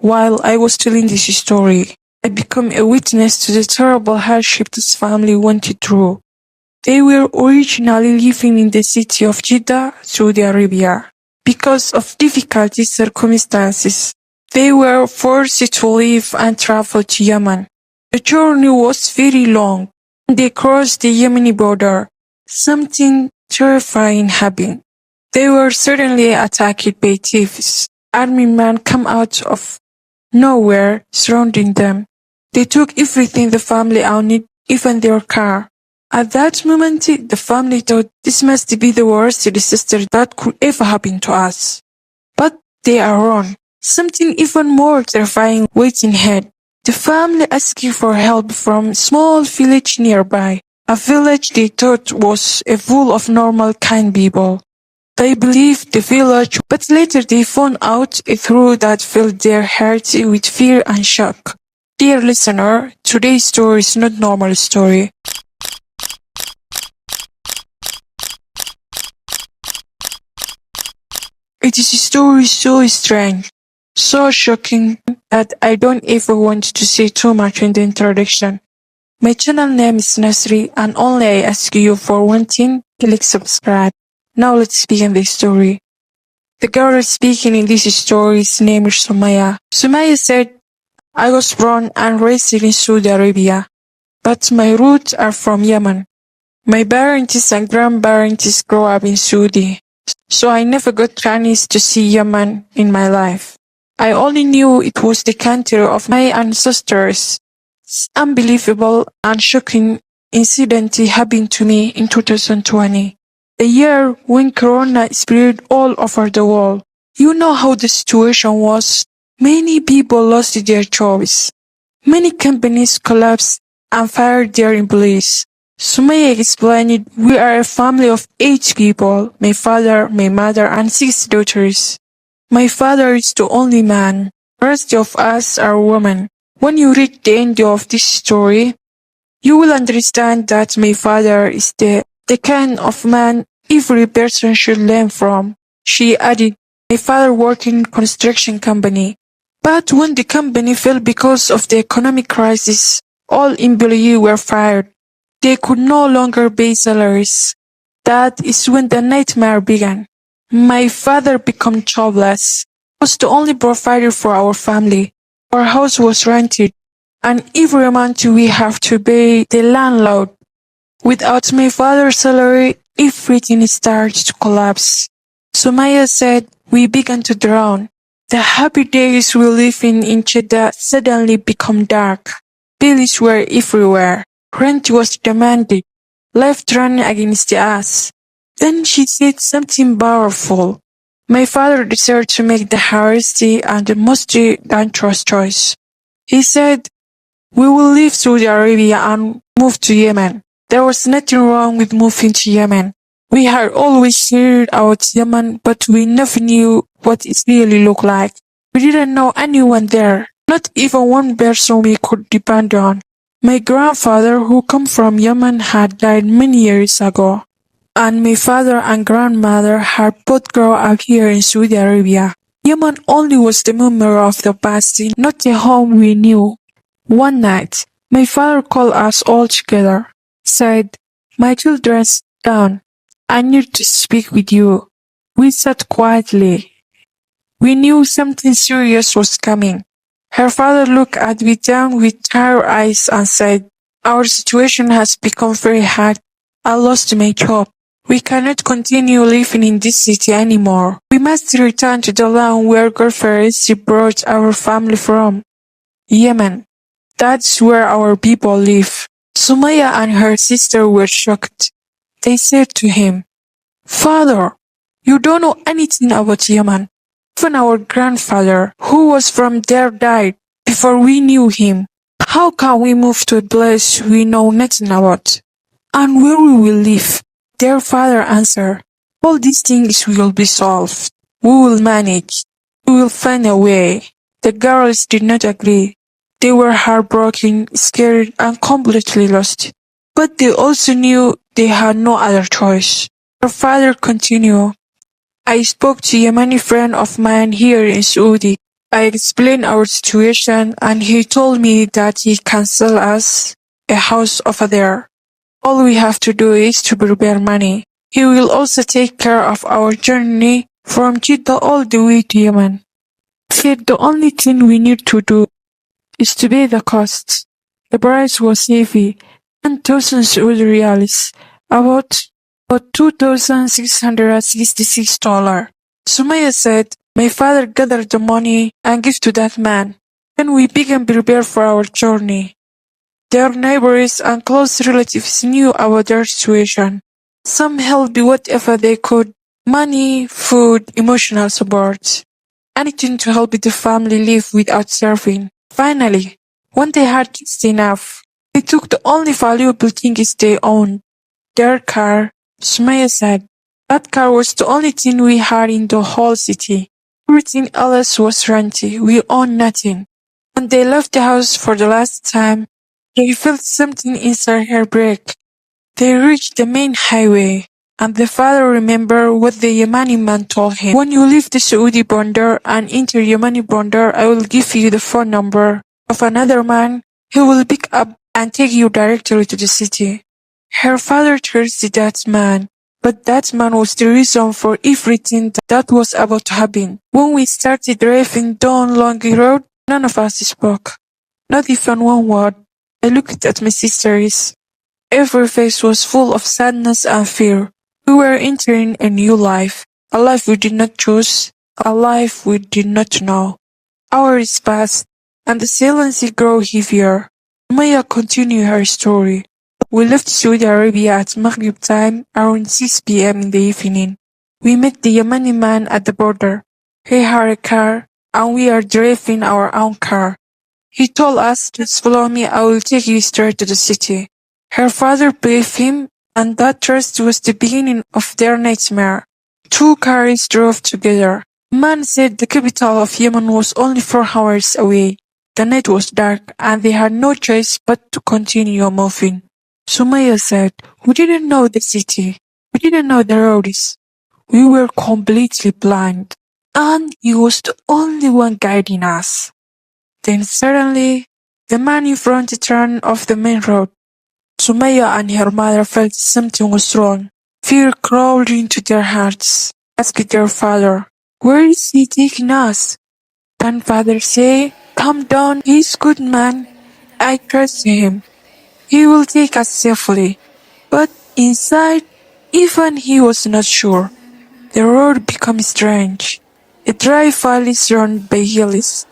While I was telling this story, I became a witness to the terrible hardship this family went through. They were originally living in the city of Jeddah, Saudi Arabia. Because of difficult circumstances, they were forced to leave and travel to Yemen. The journey was very long. They crossed the Yemeni border. Something terrifying happened. They were suddenly attacked by thieves. Army men come out of nowhere, surrounding them. They took everything the family owned, even their car. At that moment, the family thought this must be the worst disaster that could ever happen to us. But they are wrong. Something even more terrifying waiting ahead. The family asked for help from a small village nearby, a village they thought was full of normal, kind people. They believed the village, but later they found out a truth that filled their hearts with fear and shock. Dear listener, today's story is not normal story. It is a story so strange, so shocking that I don't ever want to say too much in the introduction. My channel name is Nasri and only I ask you for one thing, click subscribe. Now let's begin the story. The girl speaking in this story's name is Sumaya. Sumaya said, I was born and raised in Saudi Arabia, but my roots are from Yemen. My parents and grandparents grew up in Saudi, so I never got chance to see Yemen in my life. I only knew it was the country of my ancestors. This unbelievable and shocking incident happened to me in 2020, the year when Corona spread all over the world. You know how the situation was. Many people lost their jobs. Many companies collapsed and fired their employees. Sumaya explained, we are a family of 8 people, my father, my mother and 6 daughters. My father is the only man. The rest of us are women. When you read the end of this story, you will understand that my father is the kind of man every person should learn from. She added, my father worked in a construction company. But when the company fell because of the economic crisis, all employees were fired. They could no longer pay salaries. That is when the nightmare began. My father became jobless. He was the only provider for our family. Our house was rented, and every month we have to pay the landlord. Without my father's salary, everything started to collapse. Sumaya said, we began to drown. The happy days we lived in Jeddah suddenly became dark. Bills were everywhere. Rent was demanded. Life ran against us. Then she said something powerful. My father decided to make the hardest and the most dangerous choice. He said, we will leave Saudi Arabia and move to Yemen. There was nothing wrong with moving to Yemen. We had always heard about Yemen, but we never knew what it really looked like. We didn't know anyone there, not even one person we could depend on. My grandfather, who came from Yemen, had died many years ago, and my father and grandmother had both grown up here in Saudi Arabia. Yemen only was the memory of the past, not the home we knew. One night, my father called us all together, said, my children, sit down. I need to speak with you. We sat quietly. We knew something serious was coming. Her father looked at me down with tired eyes and said, our situation has become very hard. I lost my job. We cannot continue living in this city anymore. We must return to the land where grandparents brought our family from. Yemen. That's where our people live. Sumaya and her sister were shocked. They said to him, Father, you don't know anything about Yemen. Even our grandfather, who was from there, died before we knew him. How can we move to a place we know nothing about? And where we will live? Their father answered, all these things will be solved. We will manage. We will find a way. The girls did not agree. They were heartbroken, scared, and completely lost. But they also knew they had no other choice. Her father continued, I spoke to a Yemeni friend of mine here in Saudi. I explained our situation and he told me that he can sell us a house over there. All we have to do is to prepare money. He will also take care of our journey from Jeddah all the way to Yemen. He said the only thing we need to do is to pay the costs. The price was heavy, 10,000 Saudi riyals, about $2,666. Sumaya said, my father gathered the money and gave to that man. Then we began prepare for our journey. Their neighbors and close relatives knew about their situation. Some helped whatever they could, money, food, emotional support. Anything to help the family live without starving. Finally, when they had just enough, they took the only valuable things they owned, their car. Sumaya said, that car was the only thing we had in the whole city. Everything else was rented. We owned nothing. When they left the house for the last time, they felt something inside her break. They reached the main highway, and the father remembered what the Yemeni man told him. When you leave the Saudi border and enter Yemeni border, I will give you the phone number of another man who will pick up and take you directly to the city. Her father trusted that man, but that man was the reason for everything that was about to happen. When we started driving down Longy Road, none of us spoke. Not even one word. I looked at my sisters. Every face was full of sadness and fear. We were entering a new life, a life we did not choose, a life we did not know. Hours passed, and the silence grew heavier. Maya continued her story. We left Saudi Arabia at Maghrib time around 6 p.m. in the evening. We met the Yemeni man at the border. He had a car, and we are driving our own car. He told us, just follow me, I will take you straight to the city. Her father believed him, and that trust was the beginning of their nightmare. Two cars drove together. Man said the capital of Yemen was only 4 hours away. The night was dark, and they had no choice but to continue moving. Sumaya said, we didn't know the city. We didn't know the roads. We were completely blind, and he was the only one guiding us. Then suddenly, the man in front turned off the main road. Sumaya and her mother felt something was wrong. Fear crawled into their hearts. Asked their father, where is he taking us? Then father said, calm down, he's good man. I trust him. He will take us safely. But inside, even he was not sure. The road became strange. A dry valley surrounded by hills.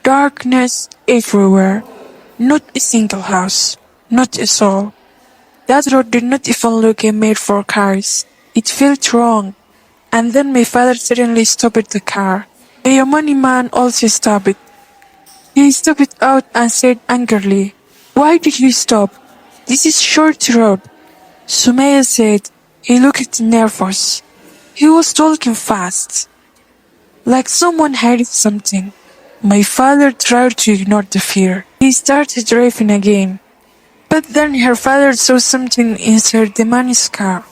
Darkness everywhere. Not a single house. Not a soul. That road did not even look made for cars. It felt wrong. And then my father suddenly stopped the car. The Yemeni man also stopped. He stepped out and said angrily, why did you stop? This is short road. Sumaya said he looked nervous. He was talking fast, like someone hid something. My father tried to ignore the fear. He started driving again. But then her father saw something inside the man's car.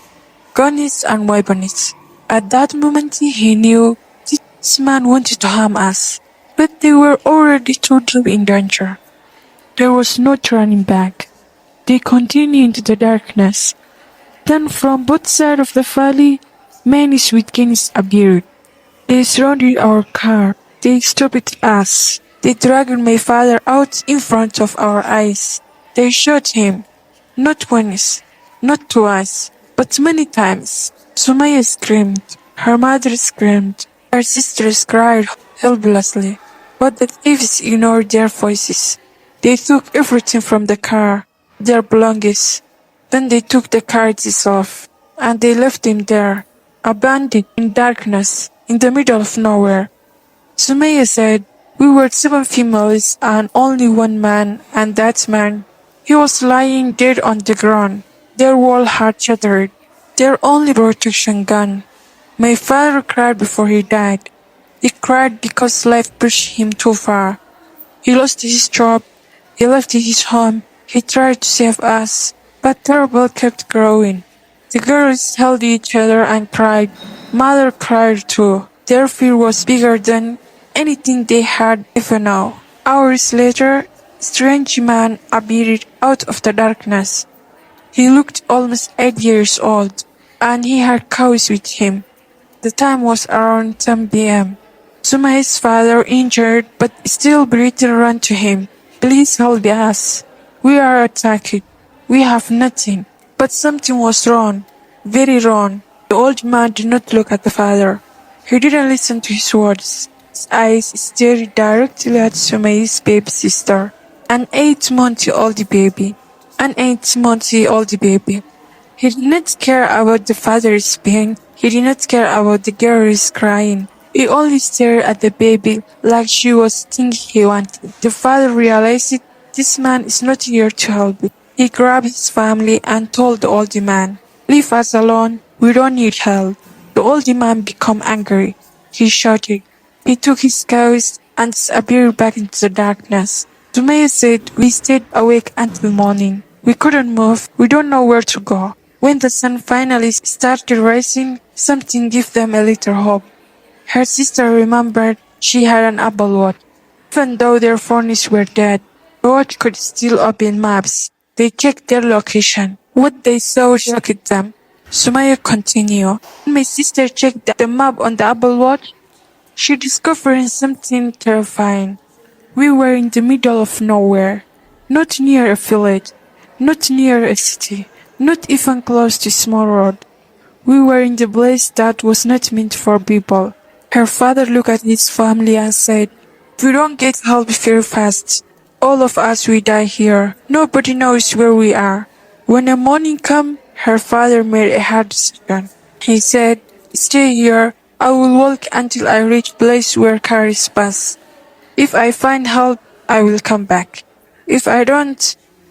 Guns and weapons. At that moment he knew this man wanted to harm us. But they were already too deep in danger. There was no turning back. They continued into the darkness. Then from both sides of the valley, many sweet kings appeared. They surrounded our car. They stopped us. They dragged my father out in front of our eyes. They shot him. Not once, not twice, but many times. Sumaya screamed. Her mother screamed. Her sisters cried helplessly. But the thieves ignored their voices. They took everything from the car, their belongings. Then they took the car itself, and they left him there, abandoned in darkness, in the middle of nowhere. Sumaya said, we were 7 females and only one man, and that man, he was lying dead on the ground. Their whole heart shattered, their only protection gone. My father cried before he died. He cried because life pushed him too far. He lost his job, he left his home, he tried to save us, but trouble kept growing. The girls held each other and cried. Mother cried too. Their fear was bigger than anything they had ever known. Hours later, a strange man appeared out of the darkness. He looked almost 8 years old, and he had cows with him. The time was around 10 p.m. Sumai's father, injured but still breathing, ran to him. Please help us. We are attacked. We have nothing. But something was wrong. Very wrong. The old man did not look at the father. He didn't listen to his words. His eyes stared directly at Sumai's baby sister. An 8-month-old baby. An 8-month-old baby. He did not care about the father's pain. He did not care about the girl's crying. He only stared at the baby like she was the thing he wanted. The father realized this man is not here to help. He grabbed his family and told the old man, "Leave us alone. We don't need help." The old man became angry. He shouted. He took his cows and disappeared back into the darkness. Sumaya said, "We stayed awake until morning. We couldn't move. We don't know where to go." When the sun finally started rising, something gave them a little hope. Her sister remembered she had an apple watch. Even though their phones were dead, the watch could still open maps. They checked their location. What they saw shocked them. Sumaya continued. When my sister checked the map on the Apple Watch, she discovered something terrifying. We were in the middle of nowhere. Not near a village. Not near a city. Not even close to a small road. We were in the place that was not meant for people. Her father looked at his family and said, "If we don't get help very fast, all of us will die here. Nobody knows where we are." When the morning came, her father made a hard decision. He said, "Stay here. I will walk until I reach a place where cars pass. If I find help, I will come back. If I don't..."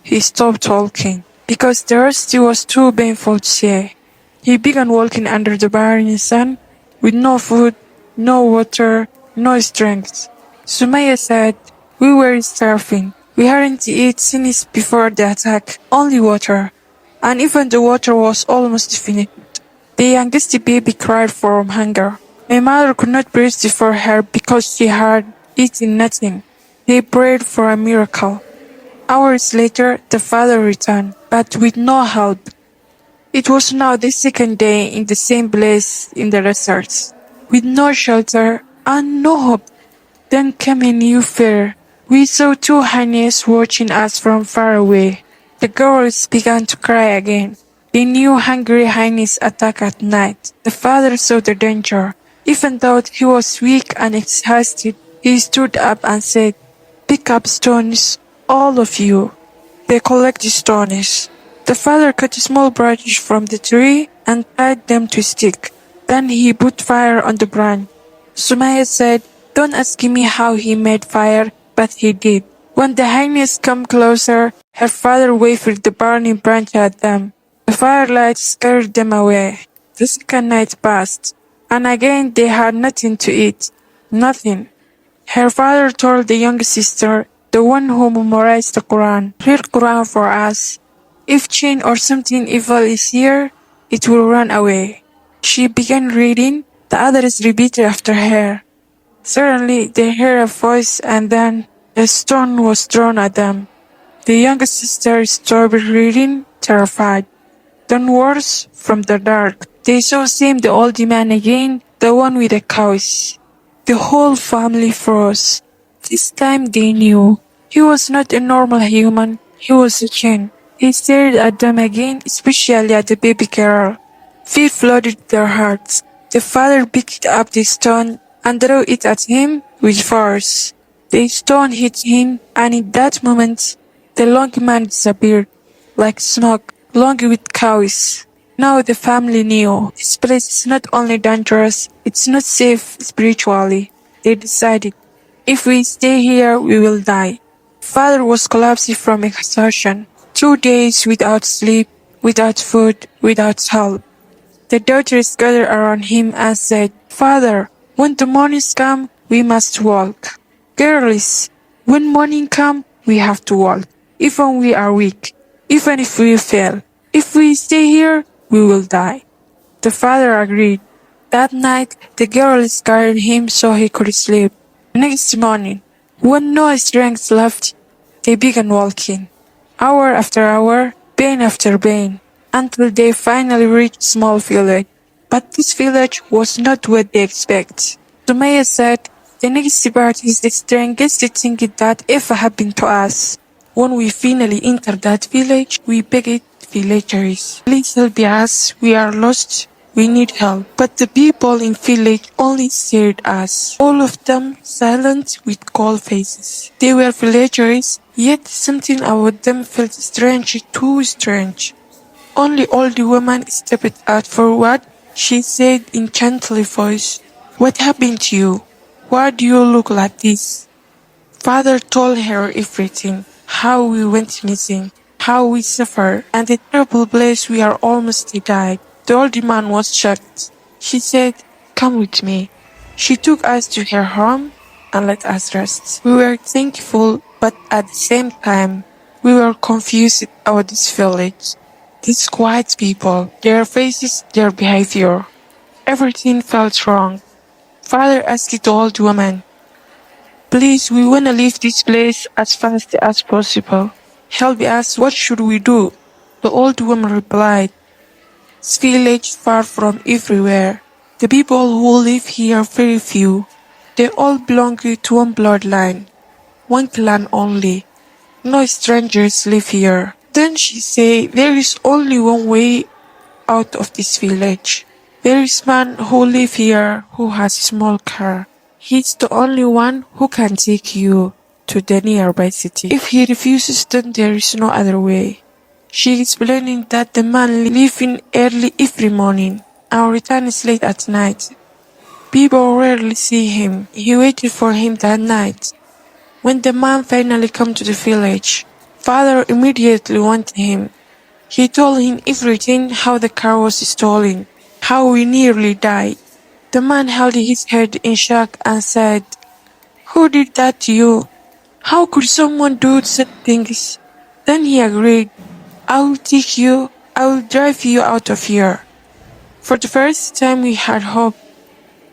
He stopped talking because the rest was too painful to say. He began walking under the burning sun with no food, no water, no strength. Sumaya said, "We were starving. We hadn't eaten since before the attack, only water. And even the water was almost finished." The youngest baby cried from hunger. My mother could not breathe for her because she had eaten nothing. They prayed for a miracle. Hours later, the father returned, but with no help. It was now the second day in the same place in the desert, with no shelter and no hope. Then came a new fear. We saw two hyenas watching us from far away. The girls began to cry again. They knew hungry hyenas attack at night. The father saw the danger. Even though he was weak and exhausted, he stood up and said, "Pick up stones, all of you." They collected stones. The father cut small branches from the tree and tied them to a stick. Then he put fire on the branch. Sumaya said, "Don't ask me how he made fire, but he did." When the hyenas came closer, her father waved the burning branch at them. The firelight scared them away. The second night passed, and again they had nothing to eat. Nothing. Her father told the young sister, the one who memorized the Quran, "Read Quran for us. If Jinn or something evil is here, it will run away." She began reading. The others repeated after her. Suddenly they heard a voice, and then a stone was thrown at them. The youngest sister stopped reading, terrified. Then worse, from the dark, they saw Sam, the old man again, the one with the cows. The whole family froze. This time they knew. He was not a normal human, he was a Jinn. He stared at them again, especially at the baby girl. Fear flooded their hearts. The father picked up the stone and threw it at him with force. The stone hit him, and in that moment, the long man disappeared, like smoke, along with cows. Now the family knew this place is not only dangerous, it's not safe spiritually. They decided, if we stay here, we will die. Father was collapsing from exhaustion. 2 days without sleep, without food, without help. The daughters gathered around him and said, "Father, when the mornings come, we must walk." "Girls, when morning come, we have to walk, even we are weak, even if we fail. If we stay here, we will die." The father agreed. That night, the girls carried him so he could sleep. Next morning, when no strength left, they began walking, hour after hour, pain after pain, until they finally reached a small village. But this village was not what they expect. Sumaya said, the next part is the strangest thing that ever happened to us. When we finally entered that village, we begged villagers, please help us, we are lost, we need help. But the people in village only stared at us, all of them silent with cold faces. They were villagers, yet something about them felt strange, too strange. Only old woman stepped out forward. She said in gentle voice, what happened to you? Why do you look like this? Father told her everything, how we went missing, how we suffered, and the terrible place we are almost died. The old man was shocked. She said, come with me. She took us to her home and let us rest. We were thankful, but at the same time, we were confused about this village. These quiet people, their faces, their behavior. Everything felt wrong. Father asked the old woman, please, we want to leave this place as fast as possible. Help us, what should we do? The old woman replied, this village far from everywhere. The people who live here are very few. They all belong to one bloodline, one clan only. No strangers live here. Then she said, there is only one way out of this village. There is a man who lives here who has a small car. He's the only one who can take you to the nearby city. If he refuses, then there is no other way. She explaining that the man leaves in early every morning and returns late at night. People rarely see him. He waited for him that night. When the man finally came to the village, father immediately went to him. He told him everything, how the car was stolen, how we nearly died. The man held his head in shock and said, who did that to you? How could someone do such things? Then he agreed, I will take you, I will drive you out of here. For the first time we had hope,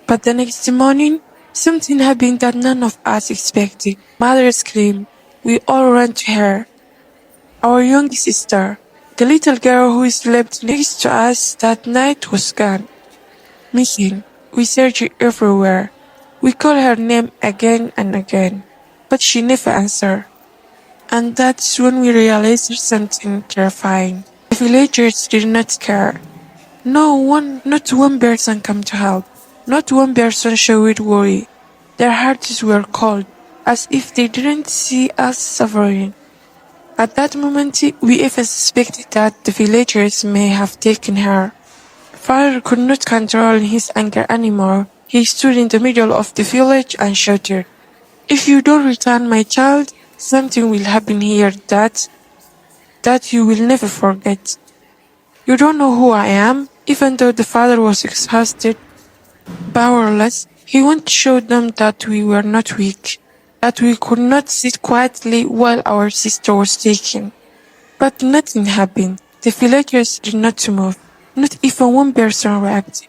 but the next morning, something happened that none of us expected. Mother screamed. We all ran to her. Our young sister, the little girl who slept next to us that night, was gone. Missing. We searched everywhere. We called her name again and again, but she never answered. And that's when we realized something terrifying. The villagers did not care. Not one person came to help. Not one person showed worry. Their hearts were cold, as if they didn't see us suffering. At that moment, we even suspected that the villagers may have taken her. Father could not control his anger anymore. He stood in the middle of the village and shouted, if you don't return my child, something will happen here that you will never forget. You don't know who I am? Even though the father was exhausted, powerless, he wanted to show them that we were not weak, that we could not sit quietly while our sister was taken. But nothing happened. The villagers did not move. Not even one person reacted.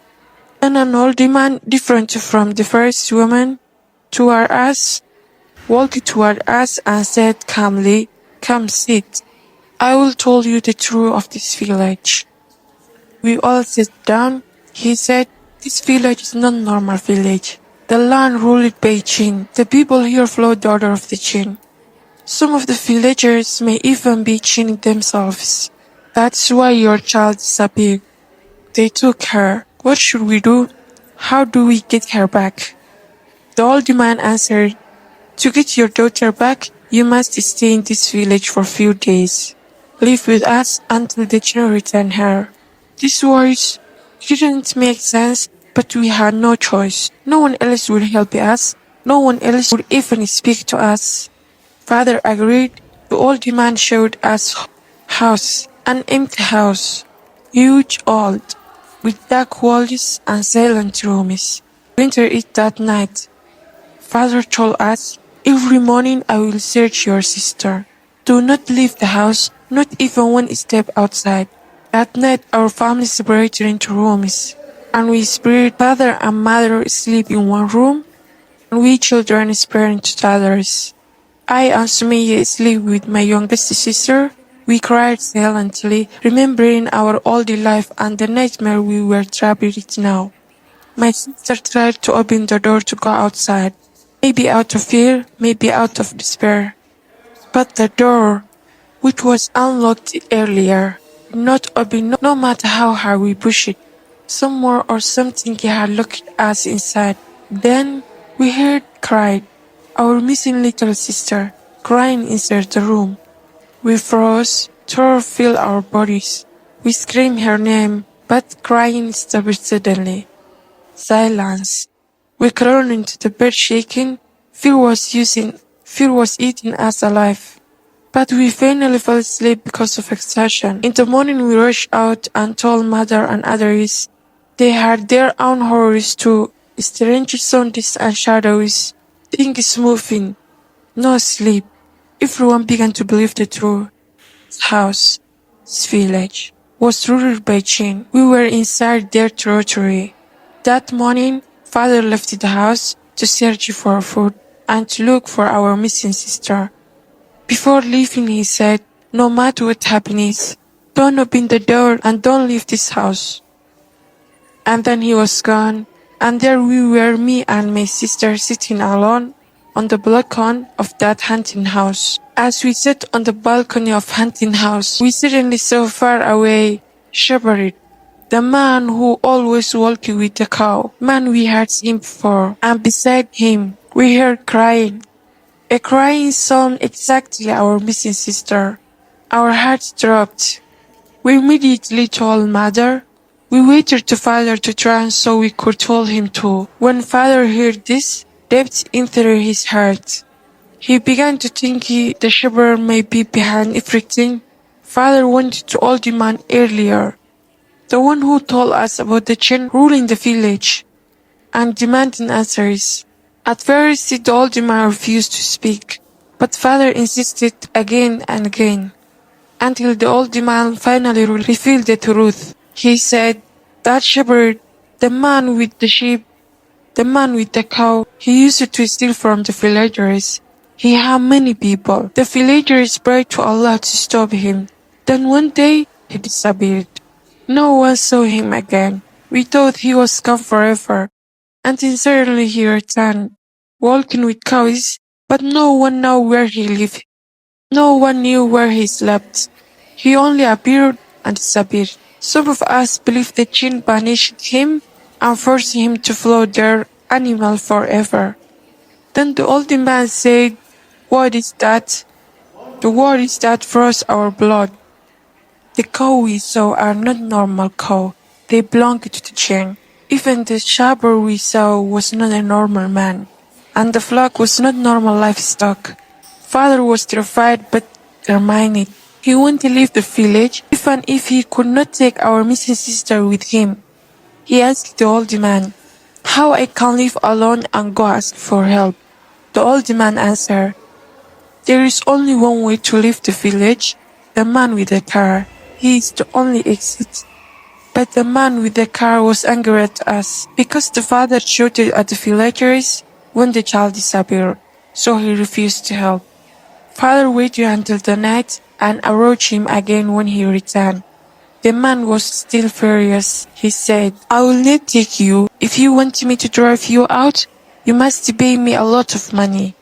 Then an old man, different from the first woman, toward us, walked toward us and said calmly, come sit. I will tell you the truth of this village. We all sat down. He said, this village is not a normal village. The land ruled by Jinn. The people here follow the order of the Jinn. Some of the villagers may even be Jinn themselves. That's why your child disappeared. They took her. What should we do? How do we get her back? The old man answered, to get your daughter back, you must stay in this village for a few days. Live with us until the Jinn return her. These words didn't make sense, but we had no choice. No one else would help us. No one else would even speak to us. Father agreed. The old man showed us house, an empty house, huge old, with dark walls and silent rooms. We entered it that night. Father told us, every morning I will search your sister. Do not leave the house, not even one step outside. That night our family separated into rooms, and we spirit father and mother sleep in one room, we children sprang to others. I and Sumaya sleep with my youngest sister. We cried silently, remembering our old life and the nightmare we were trapped with now. My sister tried to open the door to go outside, maybe out of fear, maybe out of despair. But the door, which was unlocked earlier, would not open no matter how hard we pushed it. Someone or something had locked us inside. Then we heard cried, our missing little sister, crying inside the room. We froze, terror filled our bodies. We screamed her name, but crying stopped suddenly. Silence. We crawled into the bed shaking. Fear was eating us alive. But we finally fell asleep because of exhaustion. In the morning we rushed out and told mother and others. They had their own horrors too. Strange sounds and shadows. Things moving. No sleep. Everyone began to believe the truth. This house, this village, was ruled by Jinn. We were inside their territory. That morning, father left the house to search for food and to look for our missing sister. Before leaving, he said, no matter what happens, don't open the door and don't leave this house. And then he was gone, and there we were, me and my sister sitting alone on the balcony of that hunting house. As we sat on the balcony of hunting house, we suddenly saw far away, Shepherd, the man who always walked with the cow, man we had seen before, and beside him we heard crying. A crying sound exactly our missing sister. Our hearts dropped. We immediately told mother. We waited to father to turn so we could tell him too. When father heard this, depth entered his heart. He began to think the shepherd may be behind everything. Father wanted to old man earlier, the one who told us about the Jinn ruling the village, and demanding answers. At first the old man refused to speak, but father insisted again and again, until the old man finally revealed the truth. He said, that shepherd, the man with the sheep, the man with the cow, he used to steal from the villagers. He had many people. The villagers prayed to Allah to stop him. Then one day, he disappeared. No one saw him again. We thought he was gone forever. Until suddenly he returned, walking with cows, but no one knew where he lived. No one knew where he slept. He only appeared and disappeared. Some of us believe the Jinn banished him and forced him to follow their animal forever. Then the old man said, what is that? The word is that froze our blood. The cow we saw are not normal cow. They belong to the Jinn. Even the shepherd we saw was not a normal man. And the flock was not normal livestock. Father was terrified but determined. He wanted to leave the village, even if he could not take our missing sister with him. He asked the old man, how I can live alone and go ask for help. The old man answered, there is only one way to leave the village, the man with the car. He is the only exit. But the man with the car was angry at us because the father shouted at the villagers when the child disappeared, so he refused to help. Father waited until the night and approached him again when he returned. The man was still furious. He said, I will not take you. If you want me to drive you out, you must pay me a lot of money.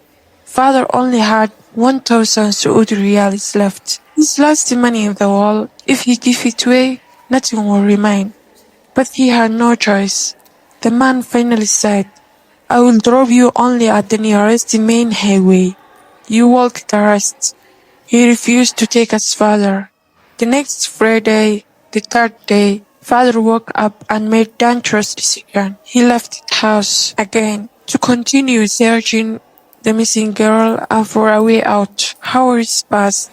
Father only had 1,000 Saudi riyals left. His last money in the world. If he gave it away, nothing will remain. But he had no choice. The man finally said, I will drop you only at the nearest main highway. You walk the rest. He refused to take us further. The next Friday, the third day, father woke up and made dangerous decision. He left the house again to continue searching the missing girl and for a way out. Hours passed.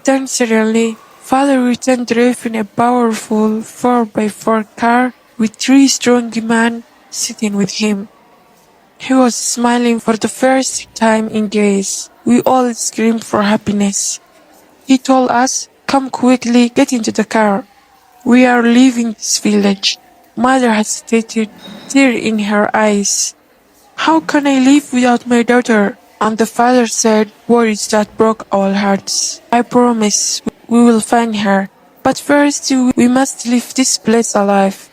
Then suddenly, father returned driving a powerful 4x4 car with 3 strong men sitting with him. He was smiling for the first time in days. We all screamed for happiness. He told us, come quickly, get into the car. We are leaving this village. Mother hesitated, tear in her eyes. How can I live without my daughter? And the father said words that broke our hearts. I promise we will find her. But first we must leave this place alive.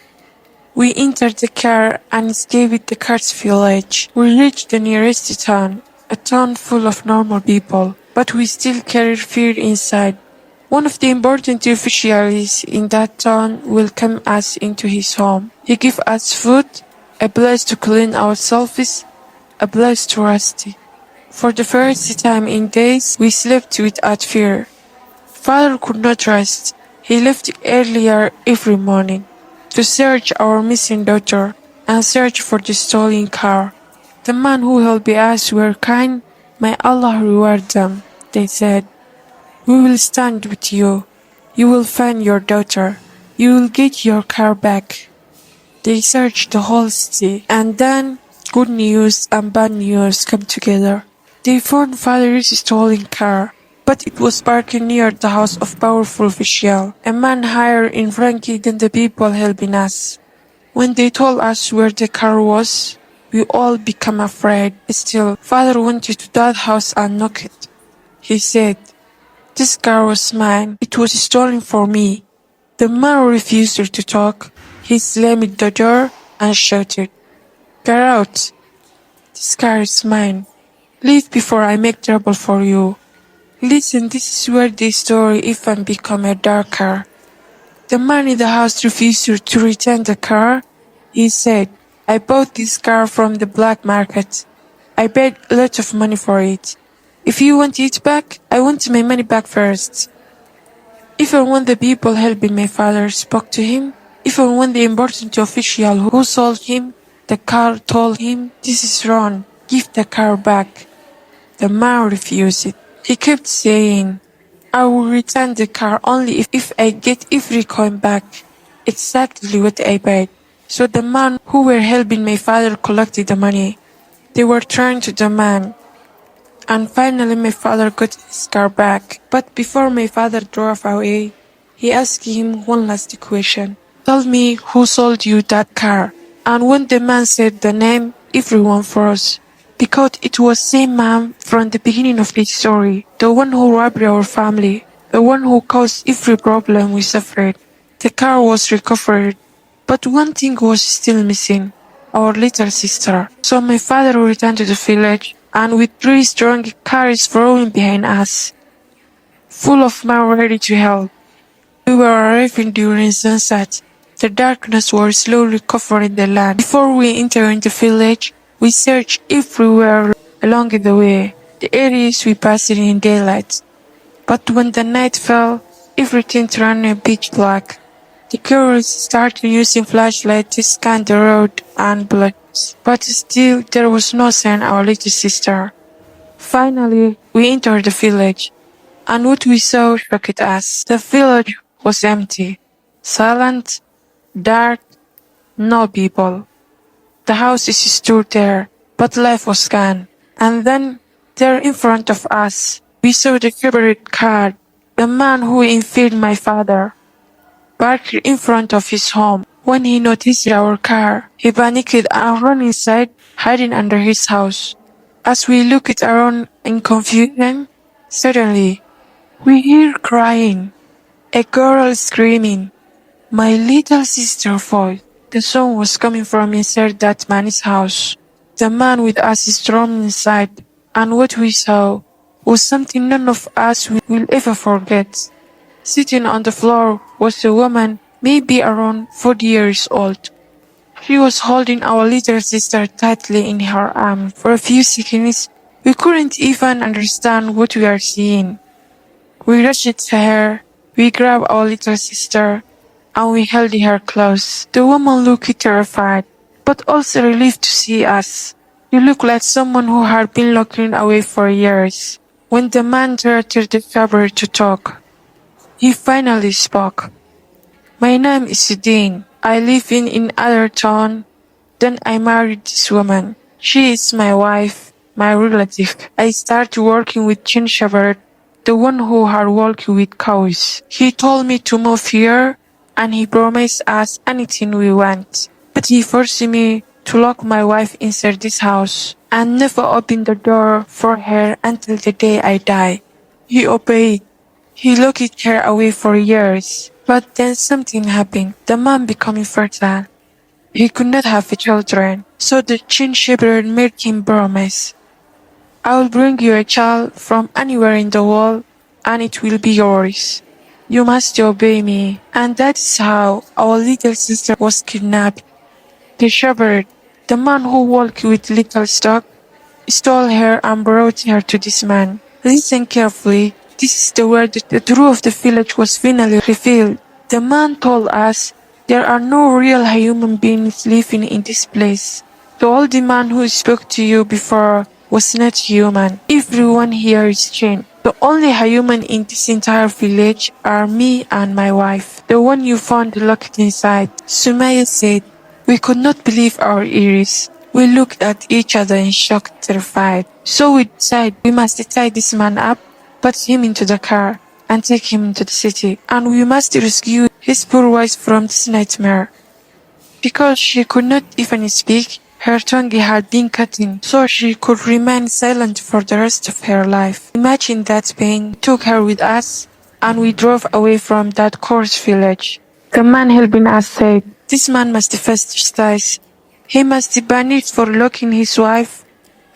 We entered the car and escaped the car's village. We reached the nearest town, a town full of normal people, but we still carried fear inside. One of the important officials in that town welcomed us into his home. He gave us food, a place to clean ourselves, a place to rest. For the first time in days, we slept without fear. Father could not rest. He left earlier every morning to search our missing daughter and search for the stolen car. The man who helped us were kind. May Allah reward them, they said. We will stand with you. You will find your daughter. You will get your car back. They searched the whole city, and then good news and bad news come together. They found father's stolen car, but it was parked near the house of powerful official, a man higher in ranking than the people helping us. When they told us where the car was, we all became afraid. Still, father went to that house and knocked. He said, "This car was mine. It was stolen for me." The man refused to talk. He slammed the door and shouted, "Get out! This car is mine. Leave before I make trouble for you." Listen, this is where the story even become darker. The man in the house refused to return the car. He said, "I bought this car from the black market. I paid a lot of money for it. If you want it back, I want my money back first." Even when the people helping my father spoke to him, even when the important official who sold him the car told him, "This is wrong, give the car back," the man refused. He kept saying, "I will return the car only if I get every coin back, exactly what I paid." So the man who were helping my father collected the money. They were turned to the man. And finally my father got his car back. But before my father drove away, he asked him one last question. "Tell me who sold you that car?" And when the man said the name, everyone froze. Because it was same man from the beginning of the story, the one who robbed our family, the one who caused every problem we suffered. The car was recovered, but one thing was still missing, our little sister. So my father returned to the village, and with 3 strong cars following behind us, full of men ready to help. We were arriving during sunset. The darkness was slowly covering the land. Before we entered the village, we searched everywhere along the way, the areas we passed in daylight. But when the night fell, everything turned pitch black. The girls started using flashlights to scan the road and blocks, but still there was no sign of our little sister. Finally, we entered the village, and what we saw shocked us. The village was empty, silent, dark, no people. The houses stood there, but life was gone. And then, there in front of us, we saw the favorite car, the man who infiled my father, parked in front of his home. When he noticed our car, he panicked and ran inside, hiding under his house. As we looked around in confusion, suddenly, we hear crying, a girl screaming, "My little sister voice." The sound was coming from inside that man's house. The man with us stormed inside, and what we saw was something none of us will ever forget. Sitting on the floor was a woman, maybe around 40 years old. She was holding our little sister tightly in her arms. For a few seconds, we couldn't even understand what we are seeing. We rushed to her, we grabbed our little sister, and we held her close. The woman looked terrified, but also relieved to see us. She looked like someone who had been looking away for years. When the man tried to discover to talk, he finally spoke. "My name is Jinn. I live in another town. Then I married this woman. She is my wife, my relative. I started working with Jinn Shepherd, the one who had worked with cows. He told me to move here, and he promised us anything we want. But he forced me to lock my wife inside this house and never open the door for her until the day I die. He obeyed. He locked her away for years. But then something happened. The man became infertile. He could not have children. So the Jinn shepherd made him promise. I will bring you a child from anywhere in the world and it will be yours. You must obey me. And that is how our little sister was kidnapped. The shepherd, the man who walked with little stock, stole her and brought her to this man. Listen carefully. This is the word that the truth of the village was finally revealed. The man told us there are no real human beings living in this place. The old man who spoke to you before was not human. Everyone here is Jinn. The only human in this entire village are me and my wife, the one you found locked inside. Sumaya said, we could not believe our ears. We looked at each other in shock, terrified. So we decided we must tie this man up, put him into the car, and take him into the city. And we must rescue his poor wife from this nightmare. Because she could not even speak, her tongue had been cut in, so she could remain silent for the rest of her life. Imagine that pain. We took her with us, and we drove away from that cursed village. The man helping us said, this man must face justice. He must be punished for locking his wife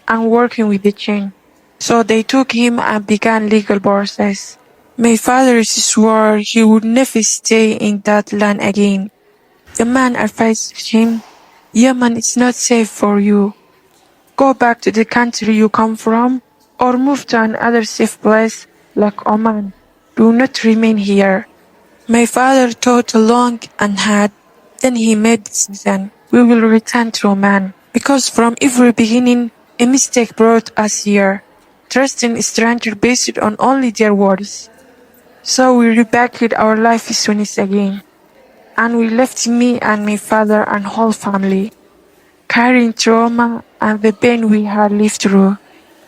and working with the Jinn. So they took him and began legal process. My father swore he would never stay in that land again. The man advised him, Yemen is not safe for you. Go back to the country you come from or move to another safe place like Oman. Do not remain here. My father thought long and hard. Then he made the decision. We will return to Oman. Because from every beginning, a mistake brought us here. Trusting a stranger based on only their words. So we repacked our lives once again. And we left me and my father and whole family, carrying trauma and the pain we had lived through.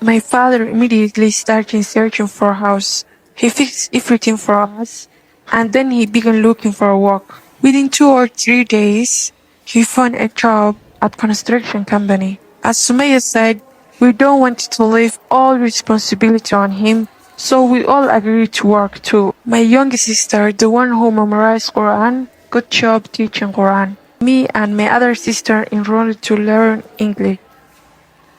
My father immediately started searching for a house. He fixed everything for us, and then he began looking for work. Within 2 or 3 days, he found a job at construction company. As Sumaya said, we don't want to leave all responsibility on him, so we all agreed to work too. My younger sister, the one who memorized Quran, got job teaching Quran. Me and my other sister enrolled to learn English.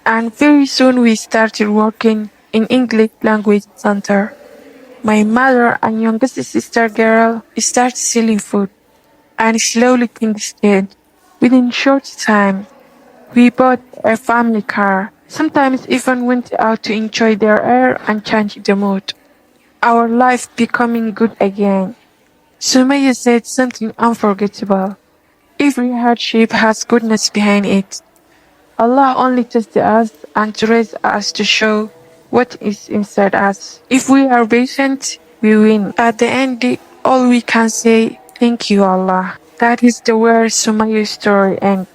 And very soon we started working in English language center. My mother and youngest sister girl started selling food, and slowly things changed. Within short time, we bought a family car. Sometimes even went out to enjoy their air and change the mood. Our life becoming good again. Sumaya said something unforgettable. Every hardship has goodness behind it. Allah only tests us and trains us to show what is inside us. If we are patient, we win. At the end, all we can say, thank you, Allah. That is the where Sumaya's story ends.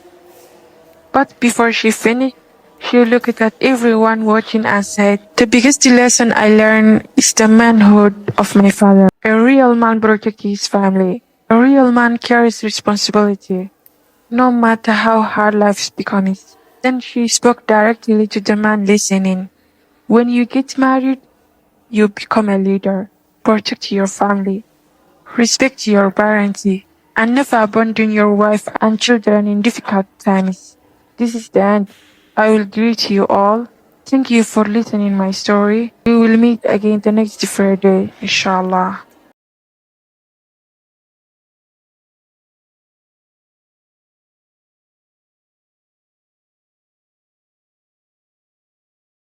But before she finished, she looked at everyone watching and said, the biggest lesson I learned is the manhood of my father. A real man protects his family. A real man carries responsibility, no matter how hard life becomes. Then she spoke directly to the man listening. When you get married, you become a leader. Protect your family. Respect your parents. And never abandon your wife and children in difficult times. This is the end. I will greet you all. Thank you for listening my story. We will meet again the next Friday, inshallah.